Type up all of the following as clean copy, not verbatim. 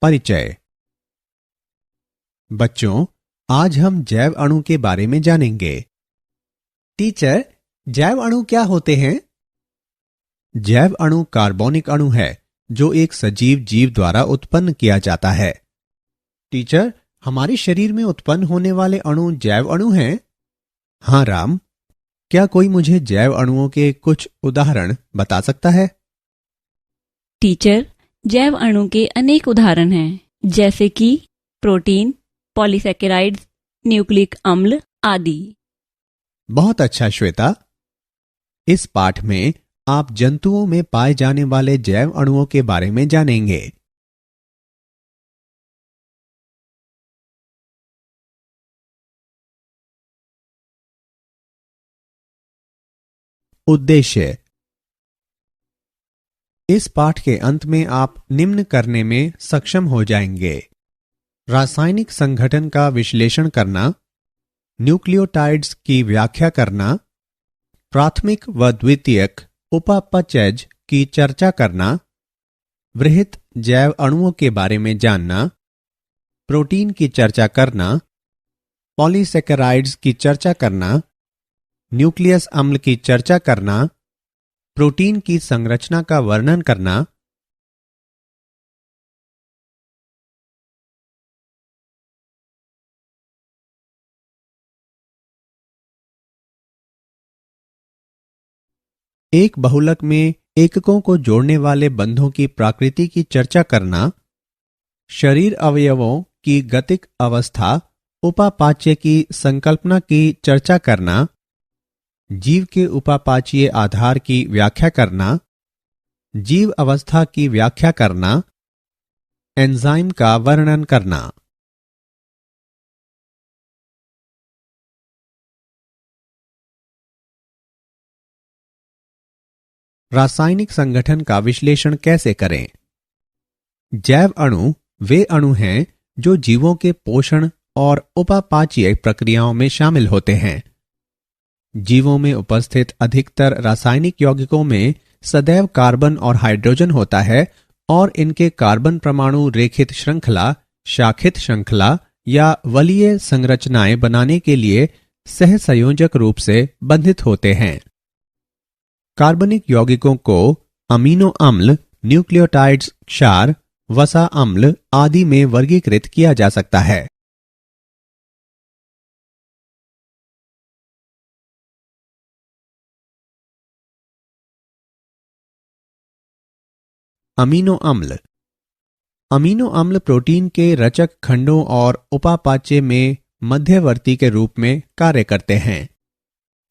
परिचय। बच्चों, आज हम जैव अणु के बारे में जानेंगे। टीचर, जैव अणु क्या होते हैं? जैव अणु कार्बनिक अणु है जो एक सजीव जीव द्वारा उत्पन्न किया जाता है। टीचर, हमारे शरीर में उत्पन्न होने वाले अणु जैव अणु हैं? हाँ राम, क्या कोई मुझे जैव अणुओं के कुछ उदाहरण बता सकता है? टीचर, जैव अणु के अनेक उदाहरण हैं, जैसे कि प्रोटीन, पॉलीसेकेराइड्स, न्यूक्लिक अम्ल आदि। बहुत अच्छा श्वेता। इस पाठ में आप जंतुओं में पाए जाने वाले जैव अणुओं के बारे में जानेंगे। उद्देश्य। इस पाठ के अंत में आप निम्न करने में सक्षम हो जाएंगे: रासायनिक संगठन का विश्लेषण करना, न्यूक्लियोटाइड्स की व्याख्या करना, प्राथमिक व द्वितीयक उपापचयज की चर्चा करना, वृहत जैव अणुओं के बारे में जानना, प्रोटीन की चर्चा करना, पॉलीसेकेराइड्स की चर्चा करना, न्यूक्लियस अम्ल की चर्चा करना, प्रोटीन की संरचना का वर्णन करना, एक बहुलक में एककों को जोड़ने वाले बंधों की प्रकृति की चर्चा करना, शरीर अवयवों की गतिक अवस्था उपापाच्य की संकल्पना की चर्चा करना, जीव के उपापाचीय आधार की व्याख्या करना, जीव अवस्था की व्याख्या करना, एंजाइम का वर्णन करना। रासायनिक संगठन का विश्लेषण कैसे करें? जैव अणु वे अणु हैं जो जीवों के पोषण और उपापाचीय प्रक्रियाओं में शामिल होते हैं। जीवों में उपस्थित अधिकतर रासायनिक यौगिकों में सदैव कार्बन और हाइड्रोजन होता है और इनके कार्बन परमाणु रेखित श्रृंखला, शाखित श्रृंखला या वलीय संरचनाएं बनाने के लिए सहसंयोजक रूप से बंधित होते हैं। कार्बनिक यौगिकों को अमीनो अम्ल, न्यूक्लियोटाइड्स, क्षार, वसा अम्ल आदि में वर्गीकृत किया जा सकता है। अमीनो अम्ल। अमीनो अम्ल प्रोटीन के रचक खंडों और उपापाच्य में मध्यवर्ती के रूप में कार्य करते हैं।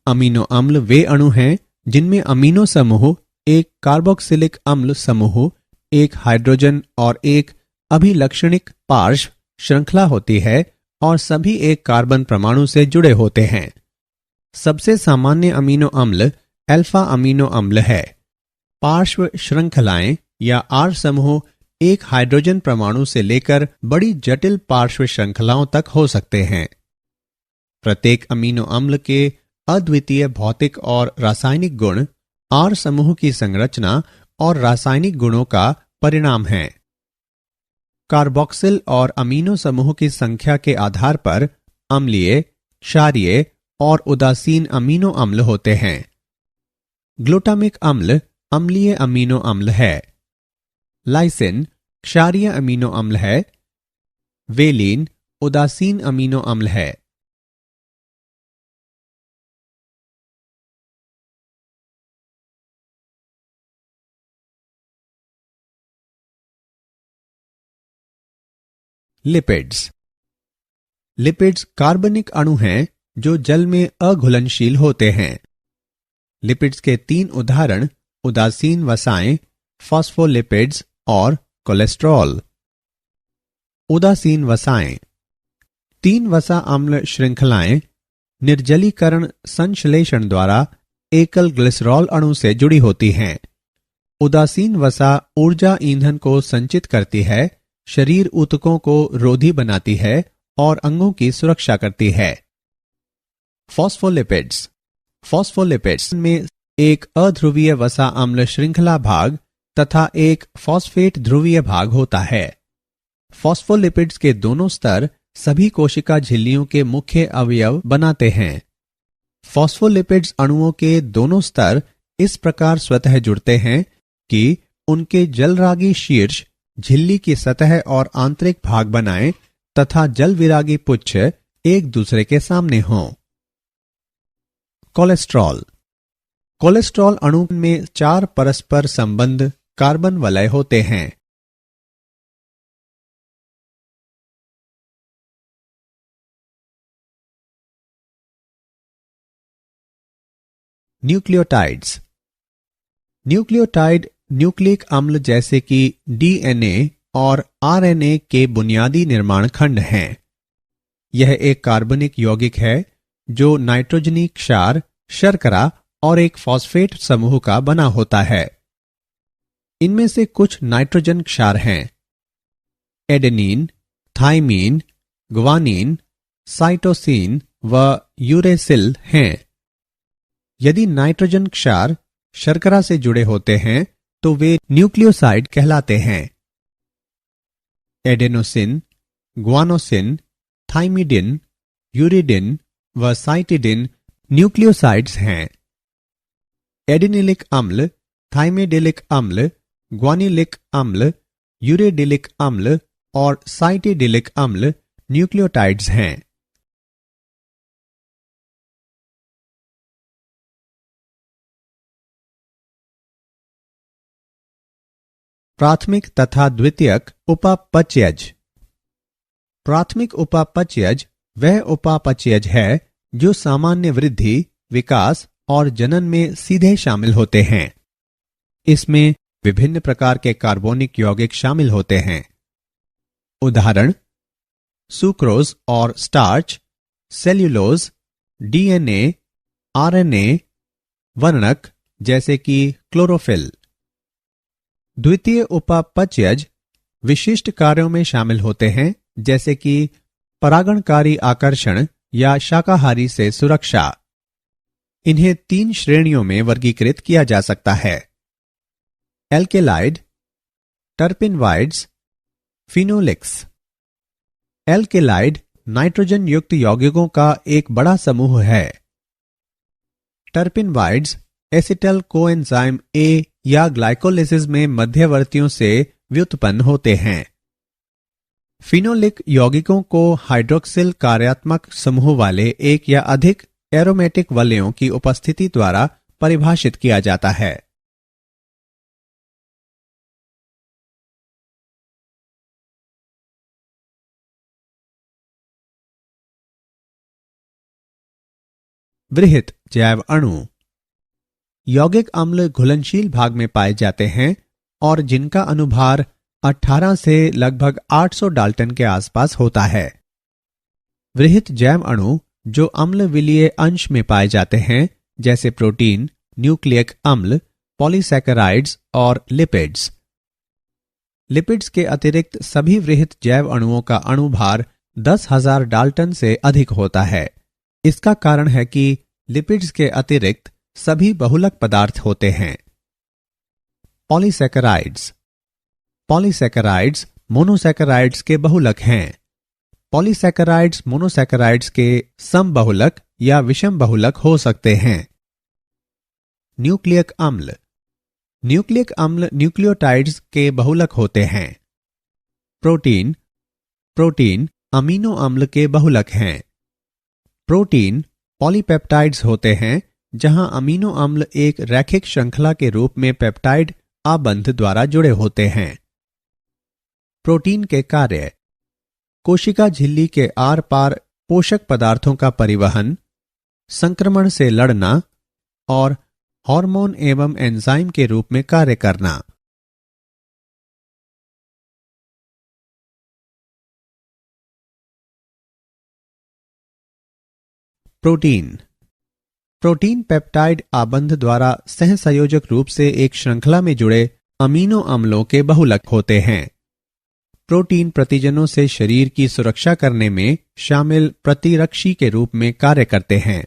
अमीनो अम्ल वे अणु हैं जिनमें अमीनो समूह, एक कार्बोक्सिलिक अम्ल समूह, एक हाइड्रोजन और एक अभिलक्षणिक पार्श्व श्रृंखला होती है और सभी एक कार्बन परमाणु से जुड़े होते हैं। सबसे सामान्य अमीनो अम्ल अल्फा अमीनो अम्ल है। पार्श्व श्रृंखलाएं या आर समूह एक हाइड्रोजन परमाणु से लेकर बड़ी जटिल पार्श्व श्रृंखलाओं तक हो सकते हैं। प्रत्येक अमीनो अम्ल के अद्वितीय भौतिक और रासायनिक गुण आर समूह की संरचना और रासायनिक गुणों का परिणाम हैं। कार्बोक्सिल और अमीनो समूह की संख्या के आधार पर अम्लीय, क्षारीय और उदासीन अमीनो अम्ल होते हैं। ग्लूटामिक अम्ल अम्लीय अमीनो अम्ल है। लाइसिन क्षारीय अमीनो अम्ल है। वेलिन उदासीन अमीनो अम्ल है। लिपिड्स। लिपिड्स कार्बनिक अणु हैं जो जल में अघुलनशील होते हैं। लिपिड्स के 3 उदाहरण उदासीन वसाएं, फॉस्फोलिपिड्स और कोलेस्ट्रॉल। उदासीन वसाएं। 3 वसा अम्ल श्रृंखलाएं निर्जलीकरण संश्लेषण द्वारा एकल ग्लिसरॉल अणु से जुड़ी होती हैं। उदासीन वसा ऊर्जा ईंधन को संचित करती है, शरीर ऊतकों को रोधी बनाती है और अंगों की सुरक्षा करती है। फॉस्फोलिपिड्स। फॉस्फोलिपिड्स में एक अध्रुवीय वसा अम्ल श्रृंखला भाग तथा एक फॉस्फेट ध्रुवीय भाग होता है। फॉस्फोलिपिड्स के दोनों स्तर सभी कोशिका झिल्लियों के मुख्य अवयव बनाते हैं। फॉस्फोलिपिड्स अणुओं के दोनों स्तर इस प्रकार स्वतः जुड़ते हैं कि उनके जलरागी शीर्ष झिल्ली की सतह और आंतरिक भाग बनाएं तथा जल विरागी पुच्छ एक दूसरे के सामने हों। कोलेस्ट्रॉल। कोलेस्ट्रॉल अणु में 4 परस्पर संबंध कार्बन वलय होते हैं। न्यूक्लियोटाइड्स। न्यूक्लियोटाइड न्यूक्लिक अम्ल जैसे कि डीएनए और आरएनए के बुनियादी निर्माण खंड हैं। यह एक कार्बनिक यौगिक है जो नाइट्रोजनी क्षार, शर्करा और एक फॉस्फेट समूह का बना होता है। इनमें से कुछ नाइट्रोजन क्षार हैं। एडेनिन, थाइमीन, ग्वानिन, साइटोसिन व यूरेसिल हैं। यदि नाइट्रोजन क्षार शर्करा से जुड़े होते हैं तो वे न्यूक्लियोसाइड कहलाते हैं। एडेनोसिन, ग्वानोसिन, थाइमिडिन, यूरिडिन व साइटिडिन न्यूक्लियोसाइड्स हैं। एडिनिलिक अम्ल, थाइमिडिलिक अम्ल, ग्वानिलिक अम्ल, यूरिडिलिक अम्ल और साइटिडिलिक अम्ल न्यूक्लियोटाइड्स हैं। प्राथमिक तथा द्वितीयक उपापचयज। प्राथमिक उपापचयज वह उपापचयज है जो सामान्य वृद्धि, विकास और जनन में सीधे शामिल होते हैं। इसमें विभिन्न प्रकार के कार्बोनिक यौगिक शामिल होते हैं। उदाहरण: सुक्रोज और स्टार्च, सेल्यूलोज, डीएनए, आरएनए, वर्णक जैसे कि क्लोरोफिल। द्वितीय उपापचयज विशिष्ट कार्यों में शामिल होते हैं जैसे कि परागणकारी आकर्षण या शाकाहारी से सुरक्षा। इन्हें 3 श्रेणियों में वर्गीकृत किया जा सकता है: एल्केलाइड, टर्पिनवाइड्स, फिनोलिक्स। एल्केलाइड नाइट्रोजन युक्त यौगिकों का एक बड़ा समूह है। टर्पिनवाइड्स एसिटल कोएंजाइम ए या ग्लाइकोलिसिस में मध्यवर्तियों से व्युत्पन्न होते हैं। फिनोलिक यौगिकों को हाइड्रोक्सिल कार्यात्मक समूह वाले एक या अधिक एरोमेटिक वलयों की उपस्थिति द्वारा परिभाषित किया जाता है। वृहत जैव अणु। यौगिक अम्ल घुलनशील भाग में पाए जाते हैं और जिनका अनुभार 18 से लगभग 800 डाल्टन के आसपास होता है। वृहत जैव अणु जो अम्ल विलीय अंश में पाए जाते हैं जैसे प्रोटीन, न्यूक्लियक अम्ल, पॉलीसैकेराइड्स और लिपिड्स। लिपिड्स के अतिरिक्त सभी वृहत जैव अणुओं का अणुभार 10,000 डाल्टन से अधिक होता है। इसका कारण है कि लिपिड्स के अतिरिक्त सभी बहुलक पदार्थ होते हैं। पॉलीसैकेराइड्स। पॉलीसैकेराइड्स मोनोसैकेराइड्स के बहुलक हैं। पॉलीसैकेराइड्स मोनोसैकेराइड्स के समबहुलक या विषम बहुलक हो सकते हैं। न्यूक्लियक अम्ल। न्यूक्लियक अम्ल न्यूक्लियोटाइड्स के बहुलक होते हैं। प्रोटीन। प्रोटीन अमीनो अम्ल के बहुलक हैं। प्रोटीन पॉलीपेप्टाइड्स होते हैं जहां अमीनो अम्ल एक रैखिक श्रृंखला के रूप में पेप्टाइड आबंध द्वारा जुड़े होते हैं। प्रोटीन के कार्य: कोशिका झिल्ली के आर पार पोषक पदार्थों का परिवहन, संक्रमण से लड़ना और हार्मोन एवं एंजाइम के रूप में कार्य करना। प्रोटीन। प्रोटीन पेप्टाइड आबंध द्वारा सहसंयोजक रूप से एक श्रृंखला में जुड़े अमीनो अम्लों के बहुलक होते हैं। प्रोटीन प्रतिजनों से शरीर की सुरक्षा करने में शामिल प्रतिरक्षी के रूप में कार्य करते हैं।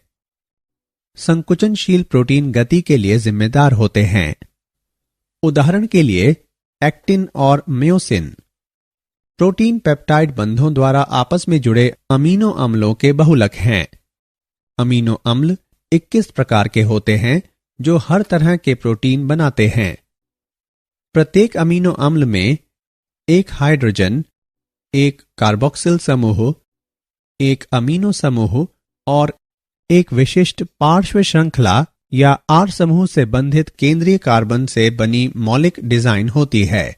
संकुचनशील प्रोटीन गति के लिए जिम्मेदार होते हैं। उदाहरण के लिए एक्टिन और म्योसिन। प्रोटीन पेप्टाइड बंधों द्वारा आपस में जुड़े अमीनो अम्लों के बहुलक हैं। अमीनो अम्ल 21 प्रकार के होते हैं जो हर तरह के प्रोटीन बनाते हैं। प्रत्येक अमीनो अम्ल में एक हाइड्रोजन, एक कार्बोक्सिल समूह, एक अमीनो समूह और एक विशिष्ट पार्श्व श्रृंखला या आर समूह से बंधित केंद्रीय कार्बन से बनी मौलिक डिजाइन होती है।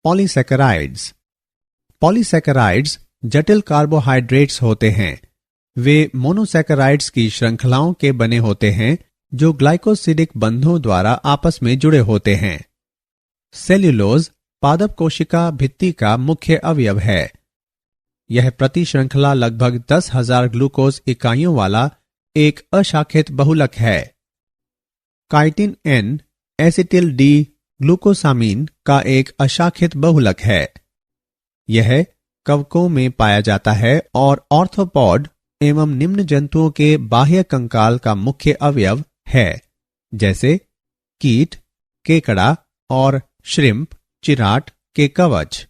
पॉलीसैकेराइड्स। पॉलीसैकेराइड्स जटिल कार्बोहाइड्रेट्स होते हैं। वे मोनोसैकेराइड्स की श्रृंखलाओं के बने होते हैं जो ग्लाइकोसिडिक बंधों द्वारा आपस में जुड़े होते हैं। सेल्यूलोज पादप कोशिका भित्ति का मुख्य अवयव है। यह प्रति श्रृंखला लगभग 10,000 ग्लूकोज इकाइयों वाला एक अशाखित बहुलक है। Chitin N acetyl D glucosamine का एक अशाखित बहुलक है। यह कवकों में पाया जाता है और ऑर्थोपॉड एवं निम्न जंतुओं के बाह्य कंकाल का मुख्य अवयव है, जैसे कीट, केकड़ा और श्रिम्प, चिराट के कवच।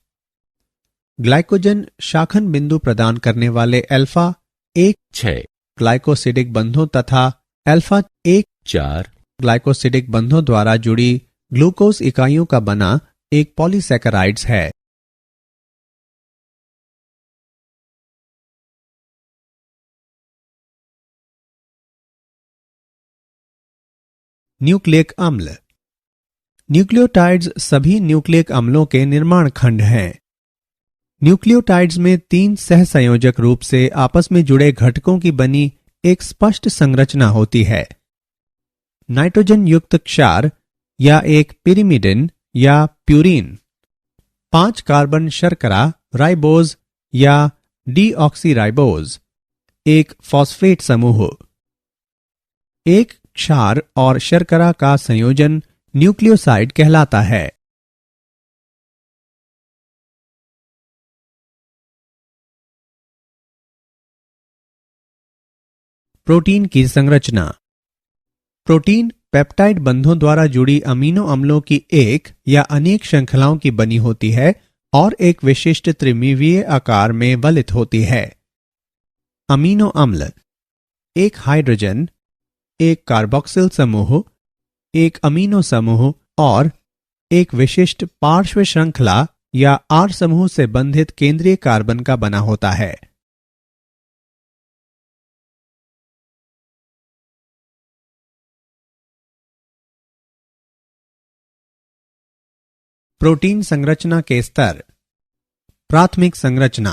ग्लाइकोजन शाखन बिंदु प्रदान करने वाले अल्फा 1,6 ग्लाइकोसिडिक बंधों तथा अल्फा 1,4 ग्लाइकोसिडिक बंधों द्वारा जुड़ी ग्लूकोज इकाइयों का बना एक पॉलीसैकेराइड्स है। न्यूक्लिक अम्ल। न्यूक्लियोटाइड्स सभी न्यूक्लिक अम्लों के निर्माण खंड हैं। न्यूक्लियोटाइड्स में 3 सहसंयोजक रूप से आपस में जुड़े घटकों की बनी एक स्पष्ट संरचना होती है। नाइट्रोजन युक्त क्षार या एक पिरिमिडिन या प्यूरिन, 5 कार्बन शर्करा राइबोज या डीऑक्सीराइबोज, एक फॉस्फेट समूह। एक क्षार और शर्करा का संयोजन न्यूक्लियोसाइड कहलाता है। प्रोटीन की संरचना। प्रोटीन पेप्टाइड बंधों द्वारा जुड़ी अमीनो अम्लों की एक या अनेक श्रृंखलाओं की बनी होती है और एक विशिष्ट त्रिमिमीय आकार में वलित होती है। अमीनो अम्ल एक हाइड्रोजन, एक कार्बोक्सिल समूह, एक अमीनो समूह और एक विशिष्ट पार्श्व श्रृंखला या आर समूह से बंधित केंद्रीय कार्बन का बना होता है। प्रोटीन संरचना के स्तर। प्राथमिक संरचना।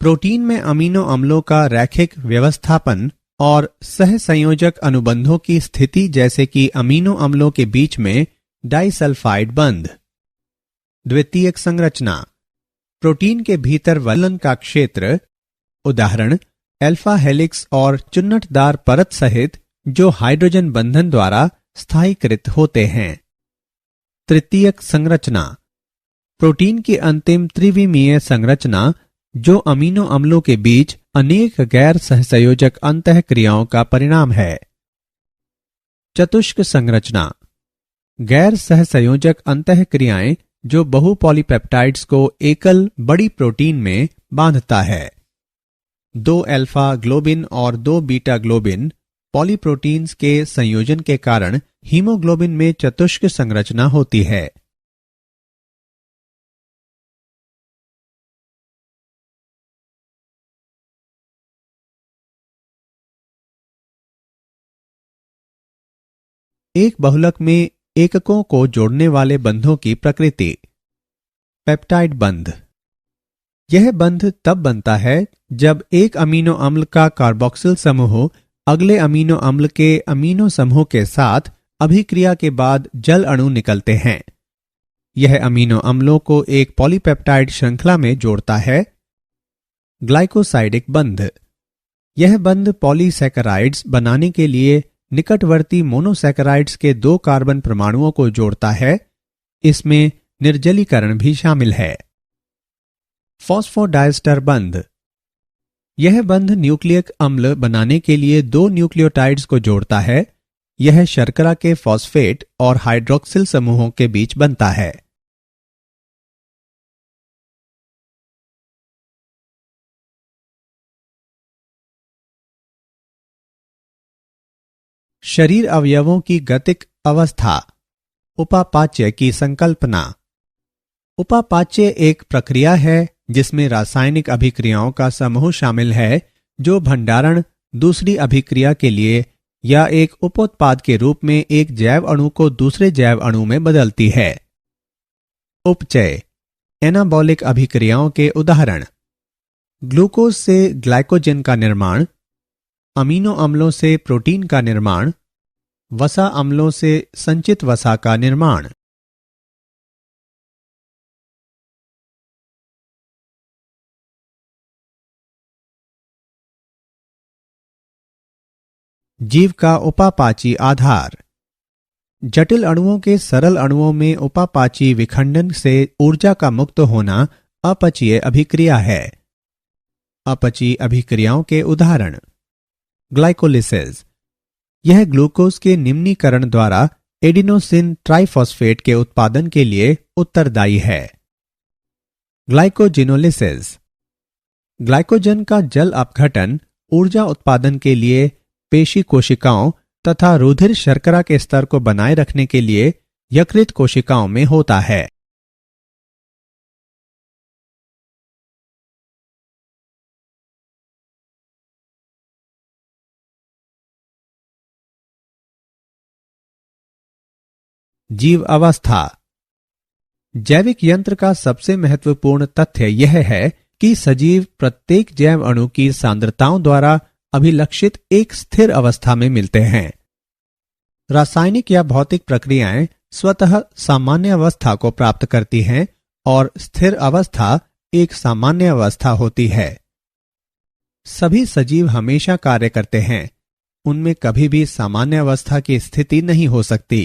प्रोटीन में अमीनो अम्लों का रैखिक व्यवस्थापन और सहसंयोजक अनुबंधों की स्थिति, जैसे कि अमीनो अम्लों के बीच में डाइसल्फाइड बंध। द्वितीयक संरचना। प्रोटीन के भीतर वलन का क्षेत्र, उदाहरण अल्फा हेलिक्स और चुन्नटदार परत सहित, जो हाइड्रोजन बंधन द्वारा स्थायीकृत होते हैं। तृतीयक संरचना। प्रोटीन की अंतिम त्रिविमीय संरचना, जो अमीनो अम्लों के बीच अनेक गैर सहसंयोजक अंतःक्रियाओं का परिणाम है। चतुष्क संरचना। गैर सहसंयोजक अंतःक्रियाएं जो बहु पॉलीपेप्टाइड्स को एकल बड़ी प्रोटीन में बांधता है। 2 अल्फा ग्लोबिन और 2 बीटा ग्लोबिन पॉलीप्रोटीन्स के संयोजन के कारण हीमोग्लोबिन में चतुष्क संरचना होती है। एक बहुलक में एककों को जोड़ने वाले बंधों की प्रकृति। पेप्टाइड बंध। यह बंध तब बनता है जब एक अमीनो अम्ल का कार्बोक्सिल समूह अगले अमीनो अम्ल के अमीनो समूह के साथ अभिक्रिया के बाद जल अणु निकलते हैं। यह अमीनो अम्लों को एक पॉलीपेप्टाइड श्रृंखला में जोड़ता है। ग्लाइकोसाइडिक बंध। यह बंध पॉलीसैकेराइड्स बनाने के लिए निकटवर्ती मोनोसैकेराइड्स के 2 कार्बन परमाणुओं को जोड़ता है। इसमें निर्जलीकरण भी शामिल है। फॉस्फोडाइस्टर बंध। यह बंध न्यूक्लियक अम्ल बनाने के लिए दो न्यूक्लियोटाइड्स को जोड़ता है। यह शर्करा के फॉस्फेट और हाइड्रोक्सिल समूहों के बीच बनता है। शरीर अवयवों की गतिक अवस्था। उपापाच्य की संकल्पना। उपापाच्य एक प्रक्रिया है जिसमें रासायनिक अभिक्रियाओं का समूह शामिल है जो भंडारण, दूसरी अभिक्रिया के लिए या एक उपोत्पाद के रूप में एक जैव अणु को दूसरे जैव अणु में बदलती है। उपचय एनाबॉलिक अभिक्रियाओं के उदाहरण: ग्लूकोज से ग्लाइकोजन का निर्माण, अमीनो अम्लों से प्रोटीन का निर्माण, वसा अम्लों से संचित वसा का निर्माण। जीव का उपापाची आधार। जटिल अणुओं के सरल अणुओं में उपापाची विखंडन से ऊर्जा का मुक्त होना अपचयी अभिक्रिया है। अपचयी अभिक्रियाओं के उदाहरण: ग्लाइकोलिसिस, यह ग्लूकोज के निम्नीकरण द्वारा एडिनोसिन ट्राइफॉस्फेट के उत्पादन के लिए उत्तरदायी है। ग्लाइकोजिनोलिसिस, ग्लाइकोजन का जल अपघटन ऊर्जा उत्पादन के लिए पेशी कोशिकाओं तथा रुधिर शर्करा के स्तर को बनाए रखने के लिए यकृत कोशिकाओं में होता है। जीव अवस्था। जैविक यंत्र का सबसे महत्वपूर्ण तथ्य यह है कि सजीव प्रत्येक जैव अणु की सांद्रताओं द्वारा अभिलक्षित एक स्थिर अवस्था में मिलते हैं। रासायनिक या भौतिक प्रक्रियाएं स्वतः सामान्य अवस्था को प्राप्त करती हैं और स्थिर अवस्था एक सामान्य अवस्था होती है। सभी सजीव हमेशा कार्य करते हैं, उनमें कभी भी सामान्य अवस्था की स्थिति नहीं हो सकती।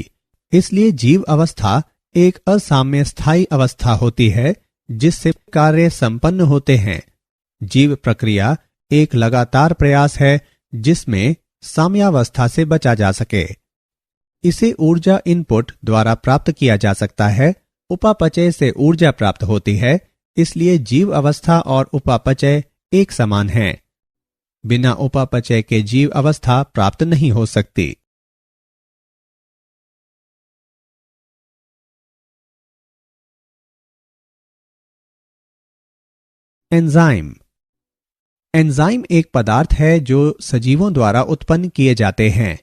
इसलिए जीव अवस्था एक असाम्य स्थायी अवस्था होती है जिससे कार्य संपन्न होते हैं। जीव प्रक्रिया एक लगातार प्रयास है जिसमें साम्यावस्था से बचा जा सके। इसे ऊर्जा इनपुट द्वारा प्राप्त किया जा सकता है। उपापचय से ऊर्जा प्राप्त होती है, इसलिए जीव अवस्था और उपापचय एक समान हैं। बिना उपापचय के जीव अवस्था प्राप्त नहीं हो सकती। एंजाइम। एंजाइम एक पदार्थ है जो सजीवों द्वारा उत्पन्न किए जाते हैं।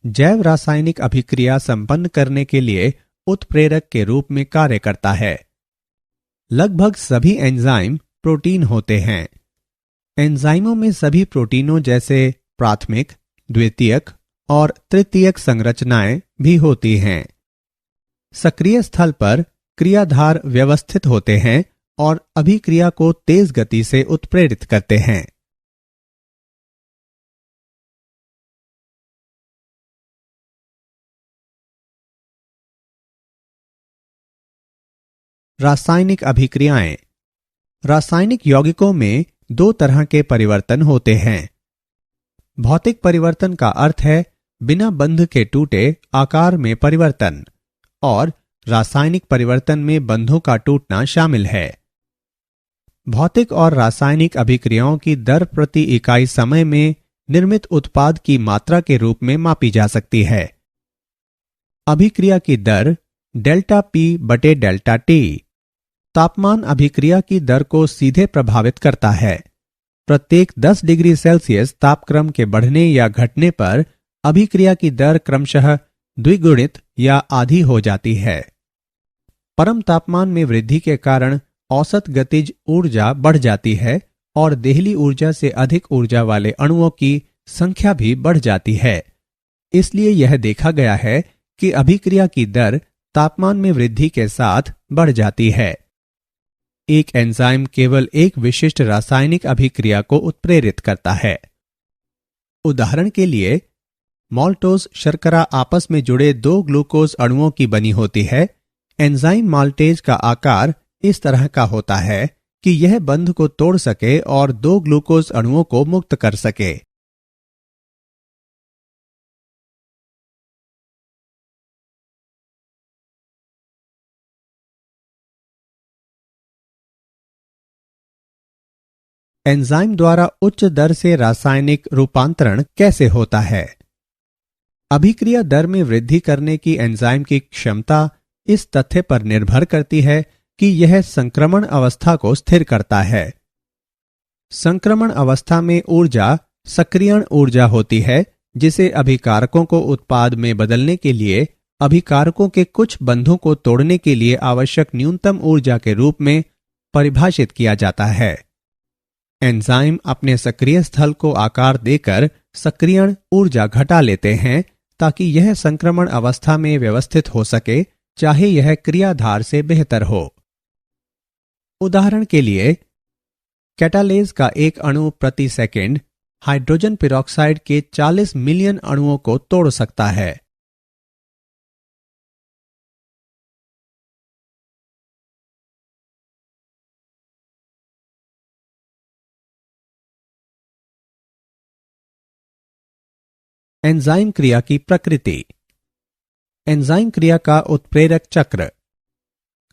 जैव रासायनिक अभिक्रिया संपन्न करने के लिए उत्प्रेरक के रूप में कार्य करता है। लगभग सभी एंजाइम प्रोटीन होते हैं। एंजाइमों में सभी प्रोटीनों जैसे प्राथमिक, द्वितीयक और तृतीयक संरचनाएं भी होती हैं। सक्रिय स्थल पर क्रियाधार व्यवस्थित होते हैं और अभिक्रिया को तेज गति से उत्प्रेरित करते हैं। रासायनिक अभिक्रियाएं। रासायनिक यौगिकों में दो तरह के परिवर्तन होते हैं। भौतिक परिवर्तन का अर्थ है बिना बंध के टूटे आकार में परिवर्तन, और रासायनिक परिवर्तन में बंधों का टूटना शामिल है। भौतिक और रासायनिक अभिक्रियाओं की दर प्रति इकाई समय में निर्मित उत्पाद की मात्रा के रूप में मापी जा सकती है। अभिक्रिया की दर डेल्टा पी बटे डेल्टा टी। तापमान अभिक्रिया की दर को सीधे प्रभावित करता है। प्रत्येक 10 डिग्री सेल्सियस तापक्रम के बढ़ने या घटने पर अभिक्रिया की दर क्रमशः द्विगुणित या आधी हो जाती है। परम तापमान में वृद्धि के कारण औसत गतिज ऊर्जा बढ़ जाती है और देहली ऊर्जा से अधिक ऊर्जा वाले अणुओं की संख्या भी बढ़ जाती है। इसलिए यह देखा गया है कि अभिक्रिया की दर तापमान में वृद्धि के साथ बढ़ जाती है। एक एंजाइम केवल एक विशिष्ट रासायनिक अभिक्रिया को उत्प्रेरित करता है। उदाहरण के लिए, माल्टोज शर्करा आपस में जुड़े दो ग्लूकोज अणुओं की बनी होती है। एंजाइम माल्टेज का आकार इस तरह का होता है कि यह बंध को तोड़ सके और 2 ग्लूकोज अणुओं को मुक्त कर सके। एंजाइम द्वारा उच्च दर से रासायनिक रूपांतरण कैसे होता है? अभिक्रिया दर में वृद्धि करने की एंजाइम की क्षमता इस तथ्य पर निर्भर करती है कि यह संक्रमण अवस्था को स्थिर करता है। संक्रमण अवस्था में ऊर्जा सक्रियण ऊर्जा होती है, जिसे अभिकारकों को उत्पाद में बदलने के लिए अभिकारकों के कुछ बंधों को तोड़ने के लिए आवश्यक न्यूनतम ऊर्जा के रूप में परिभाषित किया जाता है। एंजाइम अपने सक्रिय स्थल को आकार देकर सक्रियण ऊर्जा घटा लेते हैं ताकि यह संक्रमण अवस्था में व्यवस्थित हो सके, चाहे यह क्रियाधार से बेहतर हो। उदाहरण के लिए, कैटालेज का एक अणु प्रति सेकंड हाइड्रोजन पेरोक्साइड के 40 मिलियन अणुओं को तोड़ सकता है। एंजाइम क्रिया की प्रकृति। एंजाइम क्रिया का उत्प्रेरक चक्र।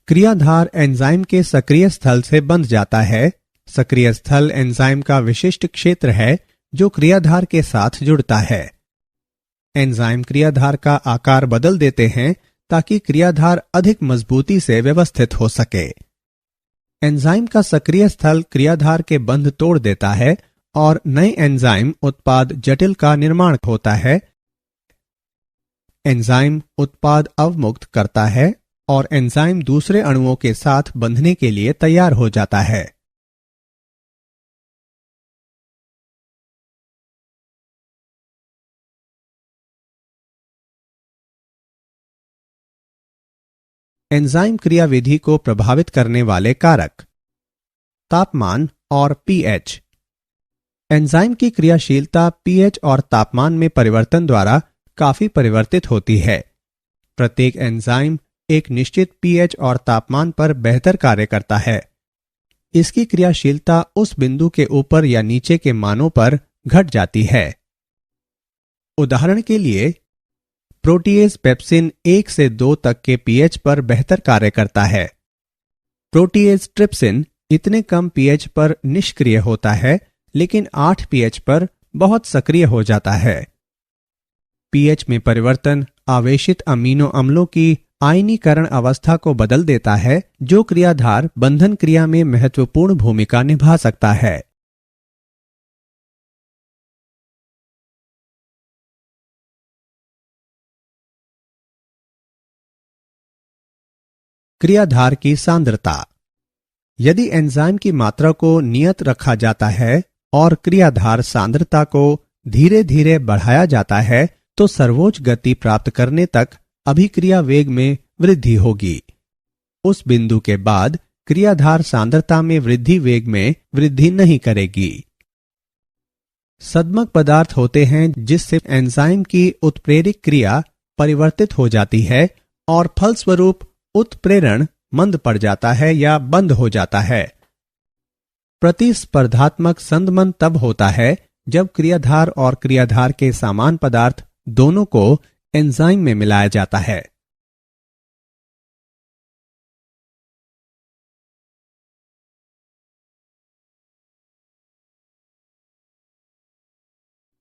क्रियाधार एंजाइम के सक्रिय स्थल से बंध जाता है। सक्रिय स्थल एंजाइम का विशिष्ट क्षेत्र है जो क्रियाधार के साथ जुड़ता है। एंजाइम क्रियाधार का आकार बदल देते हैं ताकि क्रियाधार अधिक मजबूती से व्यवस्थित हो सके। एंजाइम का सक्रिय स्थल क्रियाधार के बंध तोड़ देता है और नए एंजाइम उत्पाद जटिल का निर्माण होता है। एंजाइम उत्पाद अवमुक्त करता है और एंजाइम दूसरे अणुओं के साथ बंधने के लिए तैयार हो जाता है। एंजाइम क्रियाविधि को प्रभावित करने वाले कारक। तापमान और पीएच। एंजाइम की क्रियाशीलता पीएच और तापमान में परिवर्तन द्वारा काफी परिवर्तित होती है। प्रत्येक एंजाइम एक निश्चित पीएच और तापमान पर बेहतर कार्य करता है। इसकी क्रियाशीलता उस बिंदु के ऊपर या नीचे के मानों पर घट जाती है। उदाहरण के लिए, प्रोटीएज पेप्सिन 1 से 2 तक के पीएच पर बेहतर कार्य करता है। प्रोटीएज ट्रिप्सिन इतने कम पीएच पर निष्क्रिय होता है, लेकिन 8 पीएच पर बहुत सक्रिय हो जाता है। पीएच में परिवर्तन आवेशित अमीनो अम्लों की आयनीकरण अवस्था को बदल देता है, जो क्रियाधार बंधन क्रिया में महत्वपूर्ण भूमिका निभा सकता है। क्रियाधार की सांद्रता। यदि एंजाइम की मात्रा को नियत रखा जाता है और क्रियाधार सांद्रता को धीरे धीरे बढ़ाया जाता है, तो सर्वोच्च गति प्राप्त करने तक अभिक्रिया वेग में वृद्धि होगी। उस बिंदु के बाद क्रियाधार सांद्रता में वृद्धि वेग में वृद्धि नहीं करेगी। सद्मक पदार्थ होते हैं जिससे एंजाइम की उत्प्रेरक क्रिया परिवर्तित हो जाती है और फलस्वरूप उत्प्रेरण मंद पड़ जाता है या बंद हो जाता है। प्रतिस्पर्धात्मक संदमन तब होता है जब क्रियाधार और क्रियाधार के समान पदार्थ दोनों को एंजाइम में मिलाया जाता है।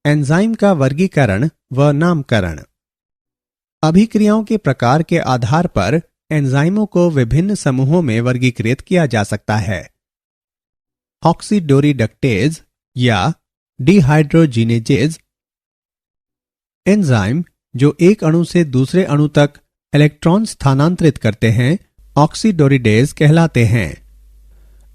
एंजाइम का वर्गीकरण व नामकरण। अभिक्रियाओं के प्रकार के आधार पर एंजाइमों को विभिन्न समूहों में वर्गीकृत किया जा सकता है। ऑक्सीडोरिडक्टेज या डिहाइड्रोजिनेजेज। एंजाइम जो एक अणु से दूसरे अणु तक इलेक्ट्रॉन स्थानांतरित करते हैं, ऑक्सीडोरिडेज कहलाते हैं।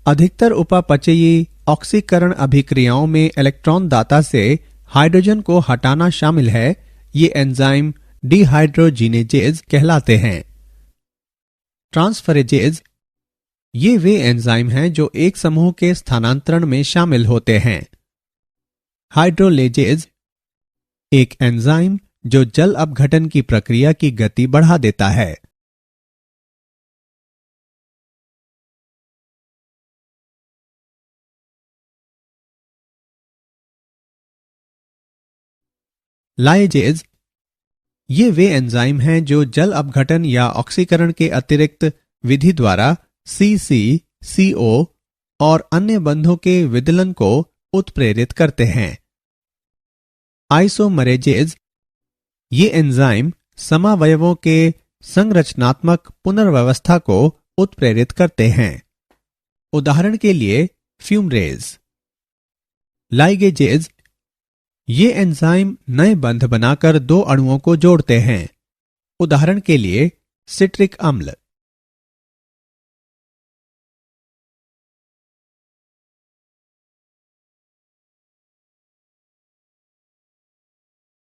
अधिकतर उपापचयी ऑक्सीकरण अभिक्रियाओं में इलेक्ट्रॉन दाता से हाइड्रोजन को हटाना शामिल है। ये एंजाइम डिहाइड्रोजिनेजेज कहलाते हैं। ट्रांसफरेजेज, ये वे एंजाइम हैं जो एक समूह के स्थानांतरण में शामिल होते हैं। हाइड्रोलेजेज, एक एंजाइम जो जल अपघटन की प्रक्रिया की गति बढ़ा देता है। लाइजेज ये वे एंजाइम हैं जो जल अपघटन या ऑक्सीकरण के अतिरिक्त विधि द्वारा सीसी, CO और अन्य बंधों के विदलन को उत्प्रेरित करते हैं। आइसोमरेजेज ये एंजाइम समावयवों के संरचनात्मक पुनर्व्यवस्था को उत्प्रेरित करते हैं। उदाहरण के लिए फ्यूमरेज। लाइगेजेज ये एंजाइम नए बंध बनाकर दो अणुओं को जोड़ते हैं। उदाहरण के लिए सिट्रिक अम्ल।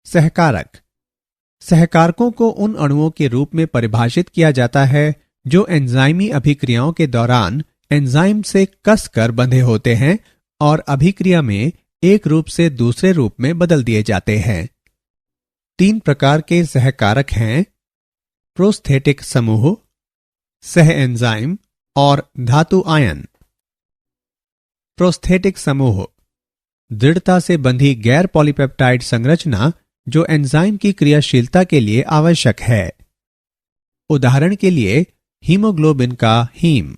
सहकारक सहकारकों को उन अणुओं के रूप में परिभाषित किया जाता है जो एंजाइमी अभिक्रियाओं के दौरान एंजाइम से कसकर बंधे होते हैं और अभिक्रिया में एक रूप से दूसरे रूप में बदल दिए जाते हैं। 3 प्रकार के सहकारक हैं: प्रोस्थेटिक समूह, सह एंजाइम और धातु आयन। प्रोस्थेटिक समूह दृढ़ता से बंधी गैर पॉलीपेप्टाइड संरचना जो एंजाइम की क्रियाशीलता के लिए आवश्यक है। उदाहरण के लिए हीमोग्लोबिन का हीम।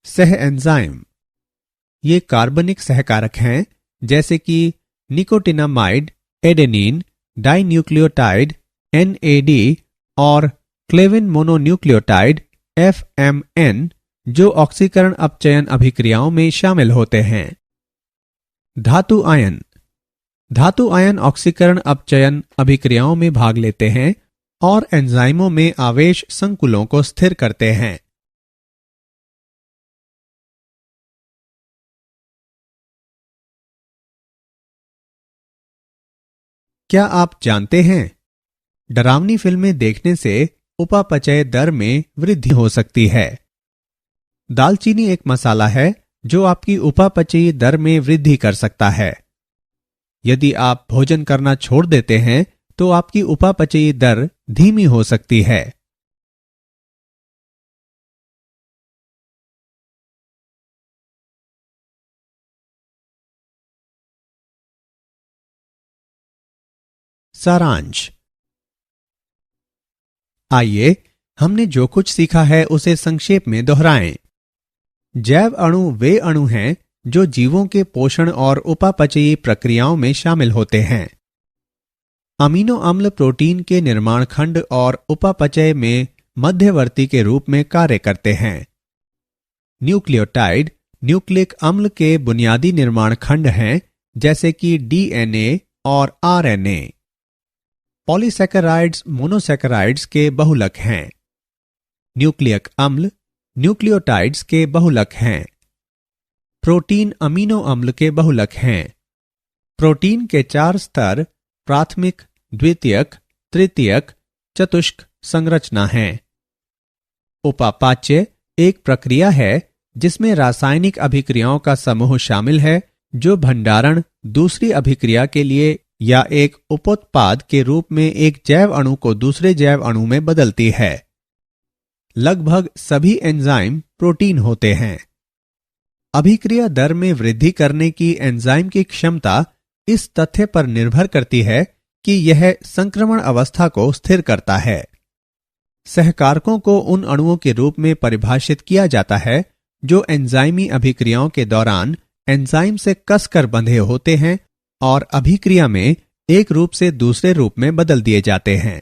सह एंजाइम ये कार्बनिक सहकारक हैं जैसे कि निकोटिनामाइड, एडेनिन, डाइन्यूक्लियोटाइड NAD और क्लेविन मोनोन्यूक्लियोटाइड FMN जो ऑक्सीकरण अपचयन अभिक्रियाओं में शामिल होते हैं। धातु आयन धातु आयन ऑक्सीकरण अपचयन अभिक्रियाओं में भाग लेते हैं और एंजाइमों में आवेश संकुलों को स्थिर करते हैं। क्या आप जानते हैं डरावनी फिल्में देखने से उपापचय दर में वृद्धि हो सकती है। दालचीनी एक मसाला है जो आपकी उपापचयी दर में वृद्धि कर सकता है। यदि आप भोजन करना छोड़ देते हैं तो आपकी उपापचयी दर धीमी हो सकती है। सारांश। आइए हमने जो कुछ सीखा है उसे संक्षेप में दोहराएं। जैव अणु वे अणु हैं जो जीवों के पोषण और उपापचयी प्रक्रियाओं में शामिल होते हैं। अमीनो अम्ल प्रोटीन के निर्माण खंड और उपापचय में मध्यवर्ती के रूप में कार्य करते हैं। न्यूक्लियोटाइड न्यूक्लिक अम्ल के बुनियादी निर्माण खंड हैं जैसे कि DNA और RNA। पॉलीसैकेराइड्स मोनोसैकेराइड्स के बहुलक हैं। न्यूक्लियक अम्ल न्यूक्लियोटाइड्स के बहुलक हैं। प्रोटीन अमीनो अम्ल के बहुलक हैं। प्रोटीन के 4 स्तर प्राथमिक, द्वितीयक, तृतीयक, चतुष्क संरचना हैं। उपापाच्य एक प्रक्रिया है जिसमें रासायनिक अभिक्रियाओं का समूह शामिल है जो भंडारण, दूसरी अभिक्रिया के लिए या एक उपोत्पाद के रूप में एक जैव अणु को दूसरे जैव अणु में बदलती है। लगभग सभी एंजाइम प्रोटीन होते हैं। अभिक्रिया दर में वृद्धि करने की एंजाइम की क्षमता इस तथ्य पर निर्भर करती है कि यह संक्रमण अवस्था को स्थिर करता है। सहकारकों को उन अणुओं के रूप में परिभाषित किया जाता है जो एंजाइमी अभिक्रियाओं के दौरान एंजाइम से कसकर बंधे होते हैं और अभिक्रिया में एक रूप से दूसरे रूप में बदल दिए जाते हैं।